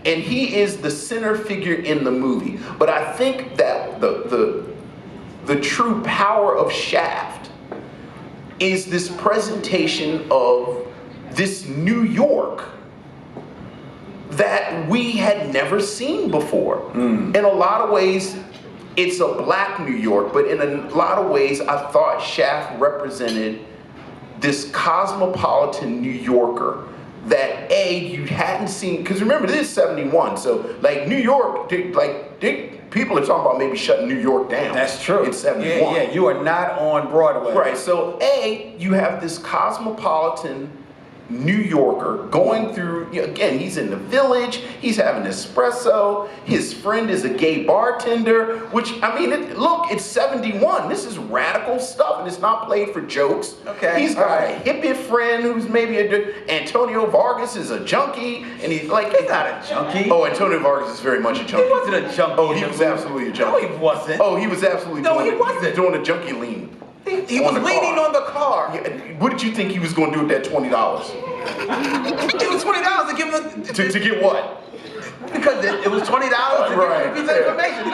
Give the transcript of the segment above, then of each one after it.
and he is the center figure in the movie. But I think that the true power of Shaft is this presentation of this New York that we had never seen before. In a lot of ways, it's a black New York, but in a lot of ways, I thought Shaft represented this cosmopolitan New Yorker that you hadn't seen, because remember, this is 71, so like New York, people are talking about maybe shutting New York down. That's true. It's 71. Yeah, you are not on Broadway. Right, so you have this cosmopolitan New Yorker going through, again, he's in the village, he's having espresso, his friend is a gay bartender, which, I mean, look, it's 71, this is radical stuff, and it's not played for jokes. Okay. He's got a hippie friend who's maybe Antonio Vargas is a junkie, and he's not a junkie. Oh, Antonio Vargas is very much a junkie. He wasn't a junkie. Oh, he was absolutely a junkie. No, he wasn't. Oh, he was absolutely he wasn't. doing a junkie lean. He was leaning on the car. Yeah, what did you think he was going to do with that $20? It was $20 to give him to get what? Because it was $20 to give him a piece of information.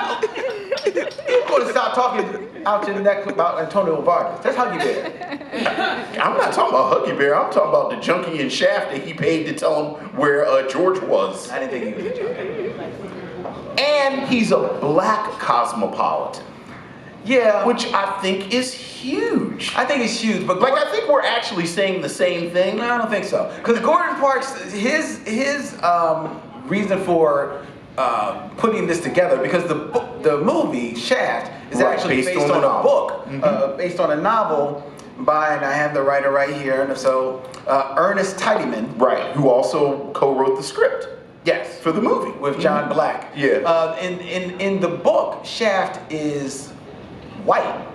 You're going to stop talking out to the neck about Antonio Vargas. That's Huggy Bear. I'm not talking about Huggy Bear. I'm talking about the junkie in Shaft that he paid to tell him where George was. I didn't think he was a junkie. And he's a black cosmopolitan. Yeah. Which I think is huge. I think it's huge, but I think we're actually saying the same thing. No, I don't think so. Because Gordon Parks, his reason for putting this together, because the movie Shaft is actually based on a book, based on a novel by, and I have the writer right here, and so Ernest Tidyman, right, who also co-wrote the script. Yes, for the movie with John Black. Yeah. In the book, Shaft is white.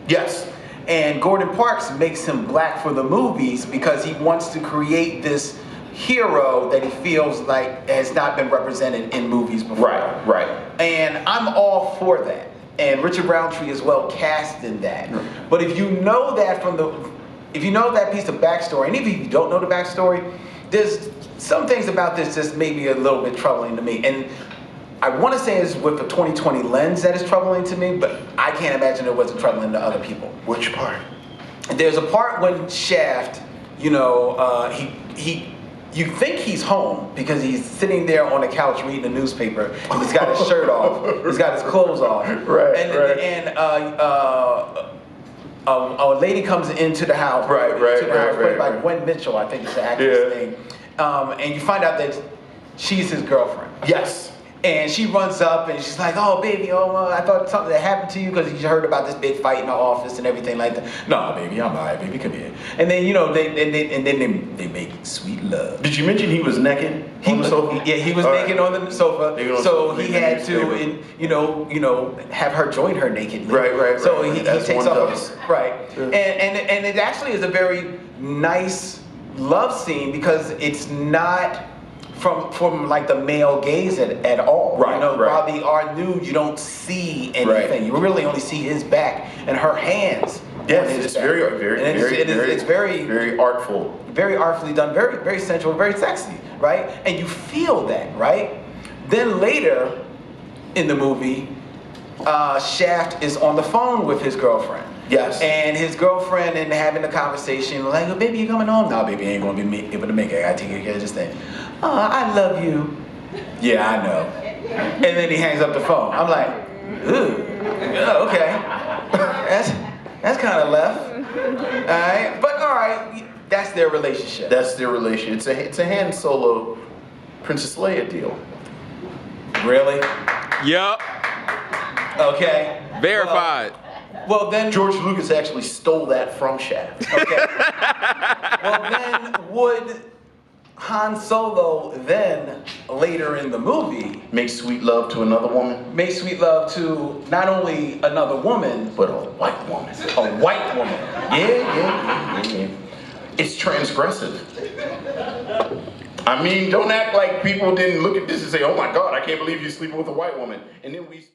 Yes. And Gordon Parks makes him black for the movies because he wants to create this hero that he feels like has not been represented in movies before. Right. And I'm all for that. And Richard Roundtree is well cast in that. But if you know that if you know that piece of backstory, and even if you don't know the backstory, there's some things about this just may be a little bit troubling to me. And I want to say it's with a 2020 lens that is troubling to me, but I can't imagine it wasn't troubling to other people. Which part? There's a part when Shaft, you think he's home because he's sitting there on the couch reading a newspaper and he's got his shirt off, he's got his clothes off. Right. And a lady comes into the house. Played by Gwen Mitchell, I think is the actress name. And you find out that she's his girlfriend. Yes. And she runs up and she's like, "Oh, baby, I thought something that happened to you because you heard about this big fight in the office and everything like that." "No, baby, I'm all right, baby, come here." And then they make sweet love. Did you mention he was naked on the sofa? Yeah, he was naked on the sofa. So he had to, have her join her nakedly. Right. So he takes off. Right. And it actually is a very nice love scene because it's not from like the male gaze at all. Right. While they are nude, you don't see anything. Right. You really only see his back and her hands. Yes, it's very artful. Very artfully done, very, very sensual, very sexy, right? And you feel that, right? Then later in the movie, Shaft is on the phone with his girlfriend. Yes. And his girlfriend and having a conversation like, "Oh, baby, you coming home?" "No, baby, I ain't gonna be able to make it. I gotta take care of this thing." "Oh, I love you." "Yeah, I know." And then he hangs up the phone. I'm like, ooh, okay. That's kind of left. All right, but all right, that's their relationship. That's their relationship. It's a Han Solo, Princess Leia deal. Really? Yup. Okay. Verified. Well, then George Lucas actually stole that from Shaft. Okay. Well, then would Han Solo then later in the movie make sweet love to another woman? Make sweet love to not only another woman, but a white woman. A white woman. Yeah. It's transgressive. I mean, don't act like people didn't look at this and say, "Oh my God, I can't believe you're sleeping with a white woman." And then we